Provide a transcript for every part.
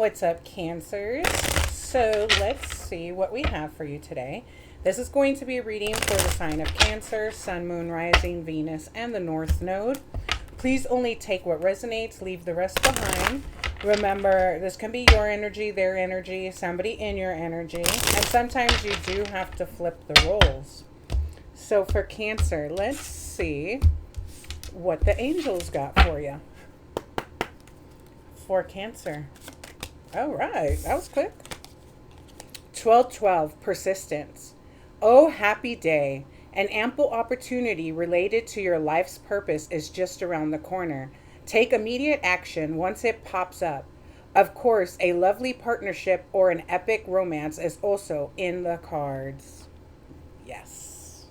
What's up, Cancers? So let's see what we have for you today. This is going to be a reading for the sign of Cancer, Sun, Moon, Rising, Venus, and the North Node. Please only take what resonates, leave the rest behind. Remember, this can be your energy, their energy, somebody in your energy, and sometimes you do have to flip the roles. So for Cancer, let's see what the angels got for you. For Cancer. All right, that was quick. 1212, persistence. Oh, happy day. An ample opportunity related to your life's purpose is just around the corner. Take immediate action once it pops up. Of course, a lovely partnership or an epic romance is also in the cards. Yes.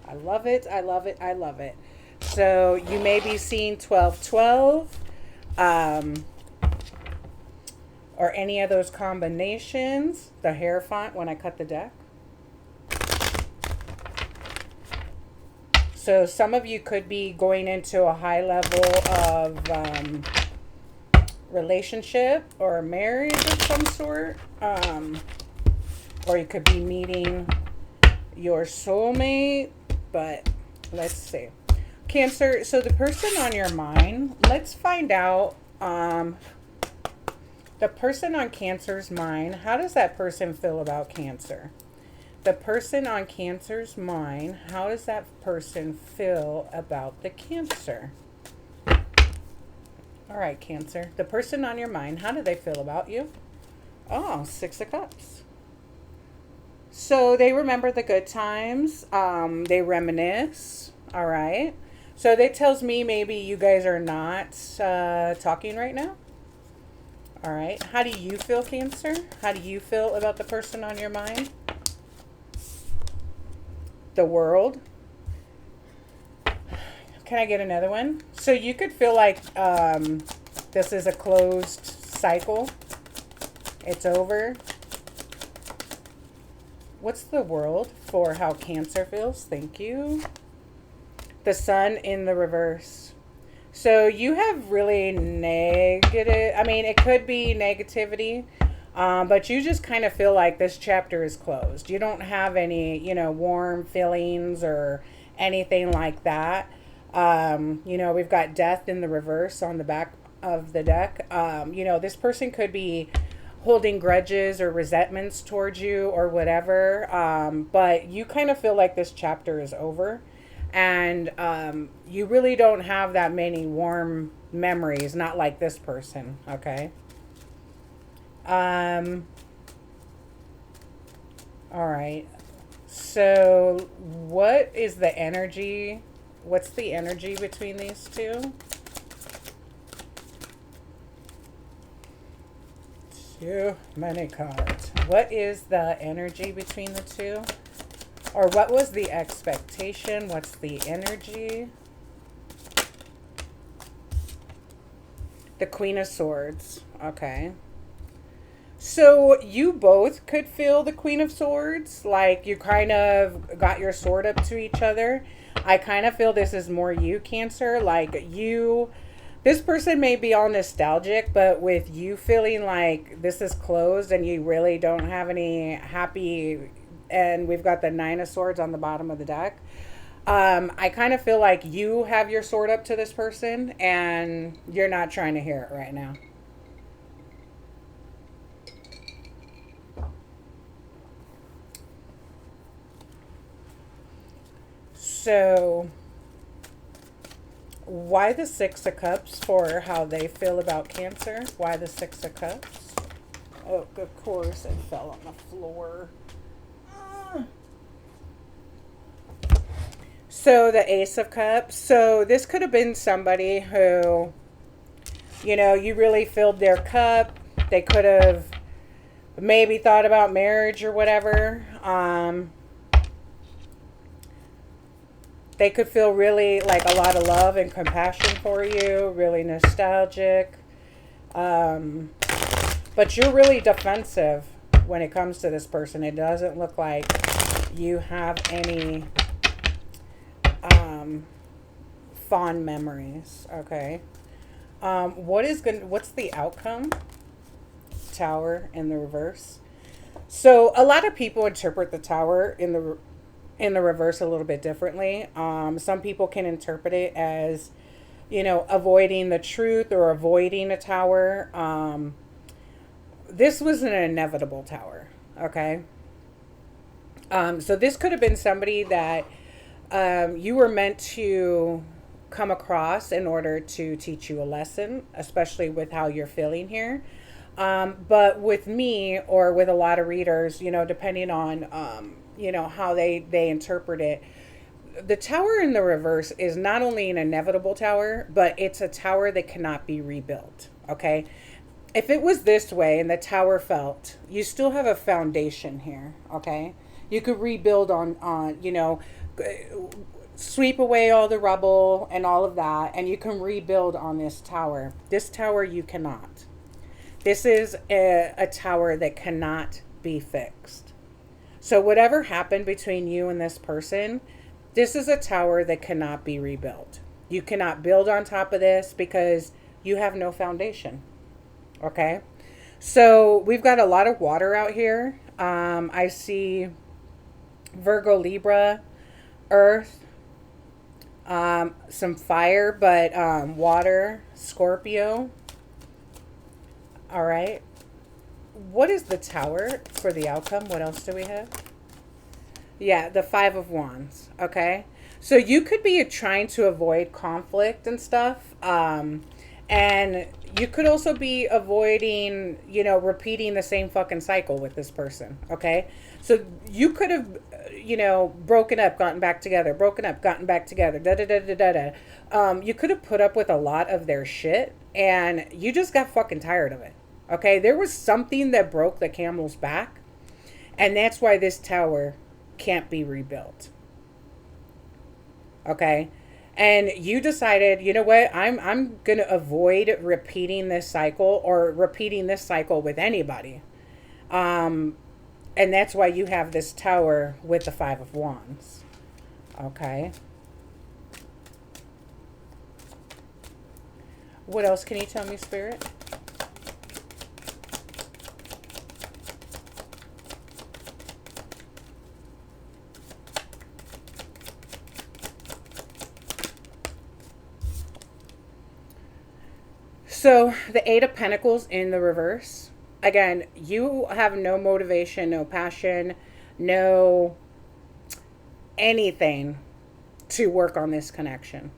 I love it. I love it. I love it. So you may be seeing 1212. Or any of those combinations. The hair font when I cut the deck. So some of you could be going into a high level of relationship or marriage of some sort. Or you could be meeting your soulmate. But let's see. Cancer, so the person on your mind, let's find out... the person on Cancer's mind, how does that person feel about Cancer? The person on Cancer's mind, how does that person feel about the Cancer? All right, Cancer. The person on your mind, how do they feel about you? Oh, Six of Cups. So they remember the good times. They reminisce. All right. So that tells me maybe you guys are not talking right now. All right. How do you feel, Cancer? How do you feel about the person on your mind? The World. Can I get another one? So you could feel like this is a closed cycle. It's over. What's the World for how Cancer feels? Thank you. The Sun in the reverse. So you have really negative, I mean, it could be negativity, but you just kind of feel like this chapter is closed. You don't have any, warm feelings or anything like that. We've got Death in the reverse on the back of the deck. This person could be holding grudges or resentments towards you or whatever, but you kind of feel like this chapter is over. And you really don't have that many warm memories, not like this person, okay? All right. So what is the energy? What's the energy between these two? Too many cards. What is the energy between the two? Or what was the expectation? What's the energy? The Queen of Swords. Okay. So you both could feel the Queen of Swords. Like you kind of got your sword up to each other. I kind of feel this is more you, Cancer. Like you... This person may be all nostalgic, but with you feeling like this is closed and you really don't have any happy... And we've got the Nine of Swords on the bottom of the deck. I kind of feel like you have your sword up to this person and you're not trying to hear it right now. So, why the Six of Cups for how they feel about Cancer? Why the Six of Cups? Oh, of course, it fell on the floor. So the Ace of Cups. So this could have been somebody who, you really filled their cup. They could have maybe thought about marriage or whatever. They could feel really like a lot of love and compassion for you, really nostalgic. But you're really defensive when it comes to this person. It doesn't look like you have any fond memories. Okay. What's the outcome? Tower in the reverse. So a lot of people interpret the Tower in the reverse a little bit differently. Some people can interpret it as, you know, avoiding the truth or avoiding a Tower. This was an inevitable Tower, okay? So this could have been somebody that you were meant to come across in order to teach you a lesson, especially with how you're feeling here. But with me, or with a lot of readers, you know, depending on, you know, how they interpret it, the Tower in the reverse is not only an inevitable Tower, but it's a Tower that cannot be rebuilt, okay? If it was this way and the Tower felt, you still have a foundation here, okay? You could rebuild on you know, sweep away all the rubble and all of that, and you can rebuild on this Tower. This Tower you cannot. This is a Tower that cannot be fixed. So whatever happened between you and this person, this is a Tower that cannot be rebuilt. You cannot build on top of this because you have no foundation. Okay? So we've got a lot of water out here. I see Virgo, Libra, Earth, some fire, but water, Scorpio. All right. What is the Tower for the outcome? What else do we have? Yeah, the Five of Wands. Okay. So you could be trying to avoid conflict and stuff. And you could also be avoiding, you know, repeating the same fucking cycle with this person. Okay. So you could have, you know, broken up, gotten back together, broken up, gotten back together, you could have put up with a lot of their shit and you just got fucking tired of it. Okay. There was something that broke the camel's back, and that's why this Tower can't be rebuilt. Okay. And you decided, you know what, I'm going to avoid repeating this cycle, or repeating this cycle with anybody. And that's why you have this Tower with the Five of Wands. Okay. What else can you tell me, Spirit? So the Eight of Pentacles in the reverse. Again, you have no motivation, no passion, no anything to work on this connection.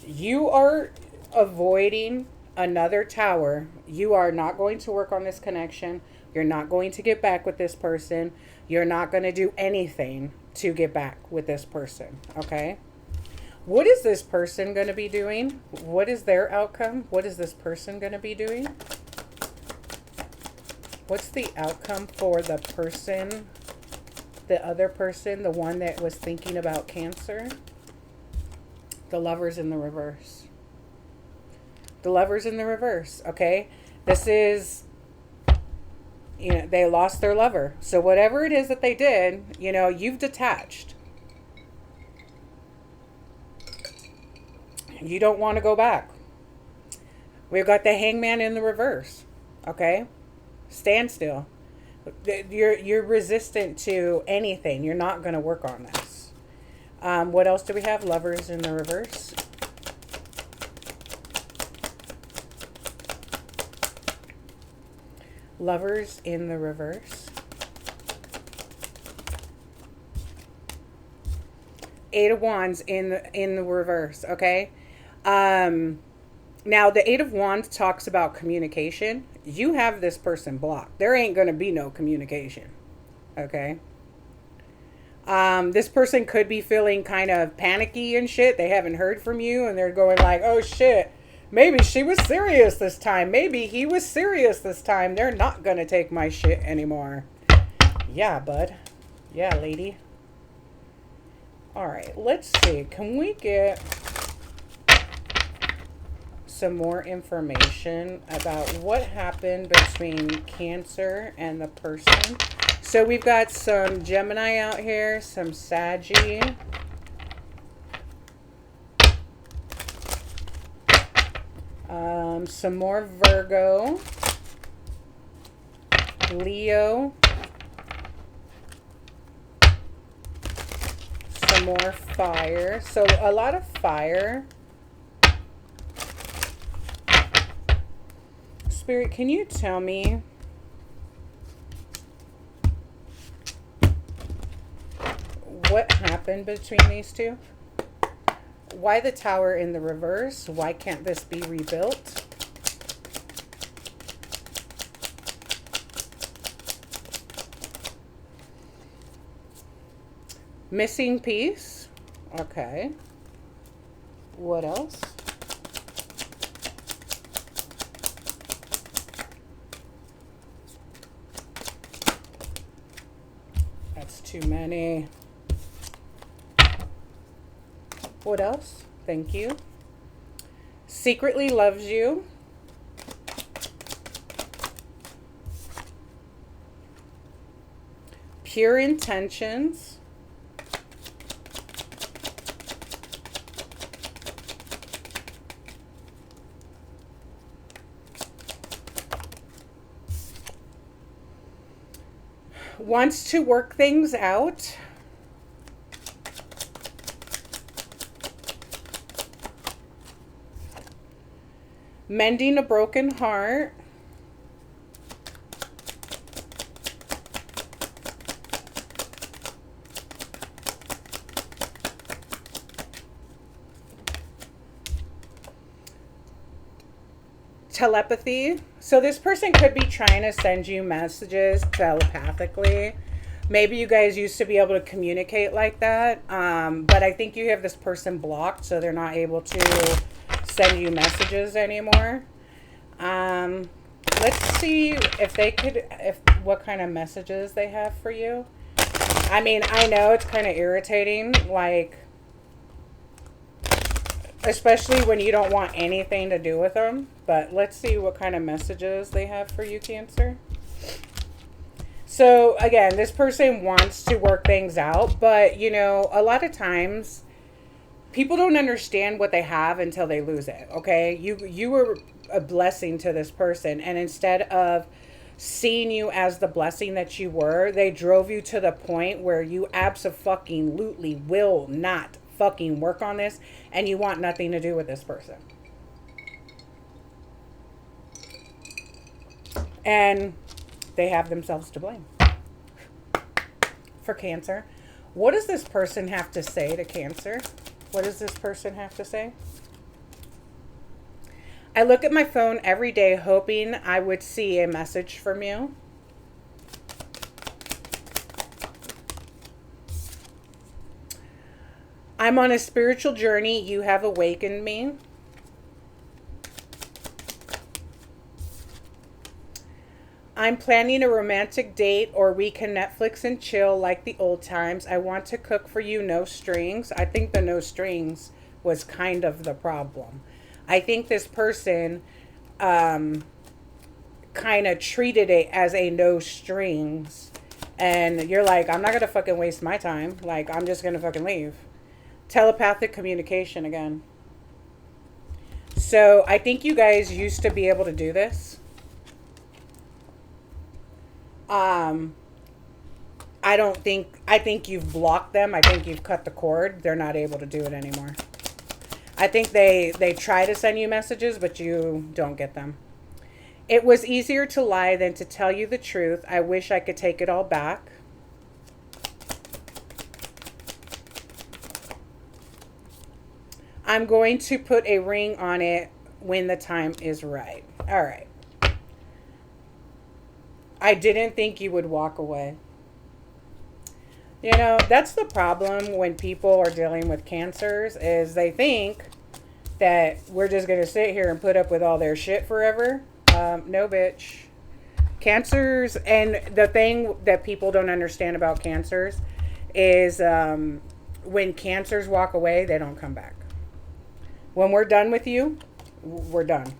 You are avoiding another Tower. You are not going to work on this connection. You're not going to get back with this person. You're not going to do anything to get back with this person. Okay? What is this person going to be doing? What is their outcome? What is this person going to be doing? What's the outcome for the person, the other person, the one that was thinking about Cancer? The Lovers in the reverse. The Lovers in the reverse, okay? This is, you know, they lost their lover. So whatever it is that they did, you know, you've detached. You don't want to go back. We've got the Hangman in the reverse, okay? Stand still. You're resistant to anything. You're not going to work on this. What else do we have? Lovers in the reverse. Lovers in the reverse. Eight of Wands in the reverse, okay? Now, the Eight of Wands talks about communication. You have this person blocked. There ain't going to be no communication. Okay? This person could be feeling kind of panicky and shit. They haven't heard from you, and they're going like, oh shit, maybe she was serious this time. Maybe he was serious this time. They're not going to take my shit anymore. Yeah, bud. Yeah, lady. All right, let's see. Can we get some more information about what happened between Cancer and the person? So we've got some Gemini out here, some Saggy. Some more Virgo. Leo. Some more fire. So a lot of fire. Spirit, can you tell me what happened between these two? Why the Tower in the reverse? Why can't this be rebuilt? Missing piece. Okay. What else? That's too many. What else? Thank you. Secretly loves you. Pure intentions. Wants to work things out. Mending a broken heart. Telepathy. So this person could be trying to send you messages telepathically. Maybe you guys used to be able to communicate like that. But I think you have this person blocked, so they're not able to send you messages anymore. Let's see if they could, what kind of messages they have for you. I mean, I know it's kind of irritating, like, especially when you don't want anything to do with them. But let's see what kind of messages they have for you, Cancer. So again, this person wants to work things out, but you know, a lot of times people don't understand what they have until they lose it. Okay, you were a blessing to this person, and instead of seeing you as the blessing that you were, they drove you to the point where you abso-fucking-lutely will not fucking work on this, and you want nothing to do with this person. And they have themselves to blame. For Cancer, what does this person have to say to Cancer? What does this person have to say? I look at my phone every day hoping I would see a message from you. I'm on a spiritual journey. You have awakened me. I'm planning a romantic date, or we can Netflix and chill like the old times. I want to cook for you, no strings. I think the no strings was kind of the problem. I think this person kind of treated it as a no strings. And you're like, I'm not going to fucking waste my time. Like, I'm just going to fucking leave. Telepathic communication again. So I think you guys used to be able to do this. I think you've blocked them. I think you've cut the cord. They're not able to do it anymore. I think they try to send you messages, but you don't get them. It was easier to lie than to tell you the truth. I wish I could take it all back. I'm going to put a ring on it when the time is right. All right. I didn't think you would walk away. You know, that's the problem when people are dealing with Cancers, is they think that we're just going to sit here and put up with all their shit forever. No, bitch. Cancers, and the thing that people don't understand about Cancers is when Cancers walk away, they don't come back. When we're done with you, we're done.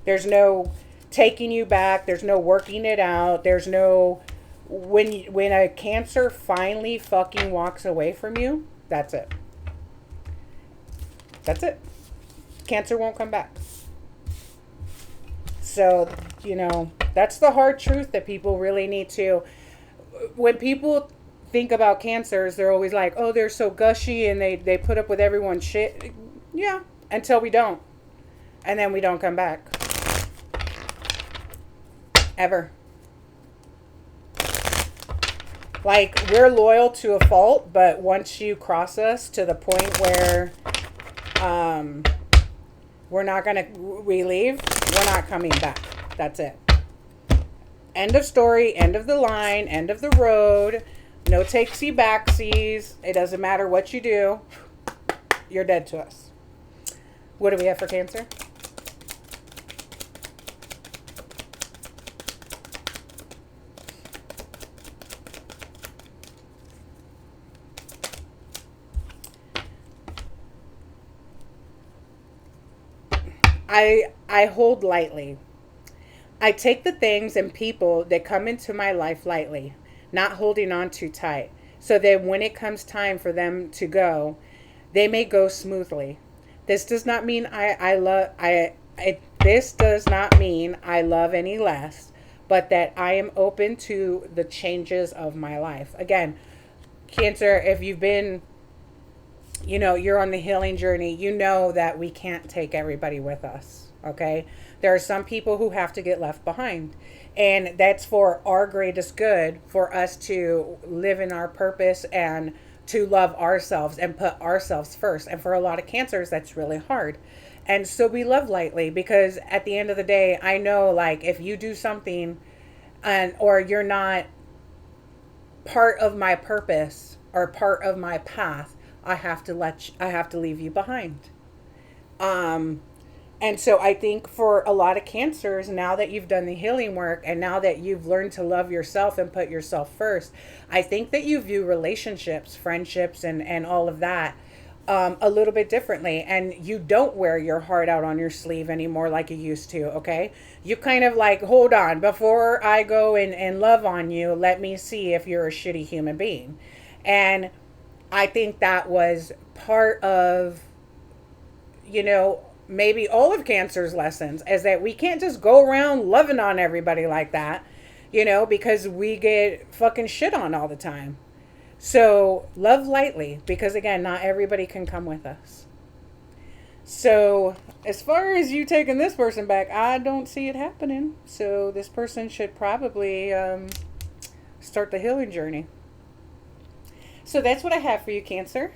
There's no taking you back. There's no working it out. There's no... When a Cancer finally fucking walks away from you, that's it. That's it. Cancer won't come back. So, you know, that's the hard truth that people really need to, when people think about cancers, they're always like, oh, they're so gushy and they put up with everyone's shit. Yeah, until we don't. And then we don't come back. Ever. Like, we're loyal to a fault, but once you cross us to the point where we leave, we're not coming back. That's it. End of story, end of the line, end of the road. No takesy backsies. It doesn't matter what you do. You're dead to us. What do we have for Cancer? I hold lightly. I take the things and people that come into my life lightly, not holding on too tight, so that when it comes time for them to go, they may go smoothly. This does not mean this does not mean I love any less, but that I am open to the changes of my life. Again, Cancer, if you've been, you know, you're on the healing journey, you know that we can't take everybody with us, okay? There are some people who have to get left behind, and that's for our greatest good, for us to live in our purpose and to love ourselves and put ourselves first. And for a lot of Cancers, that's really hard. And so we love lightly, because at the end of the day, I know, like, if you do something or you're not part of my purpose or part of my path, I have to leave you behind. And so I think for a lot of Cancers, now that you've done the healing work and now that you've learned to love yourself and put yourself first, I think that you view relationships, friendships, and all of that a little bit differently. And you don't wear your heart out on your sleeve anymore like you used to, okay? You kind of like, hold on, before I go and love on you, let me see if you're a shitty human being. And I think that was part of, you know, maybe all of Cancer's lessons, is that we can't just go around loving on everybody like that, you know, because we get fucking shit on all the time. So love lightly, because again, not everybody can come with us. So as far as you taking this person back, I don't see it happening. So this person should probably start the healing journey. So that's what I have for you, Cancer.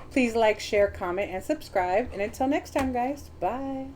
Please like, share, comment, and subscribe. And until next time, guys, bye.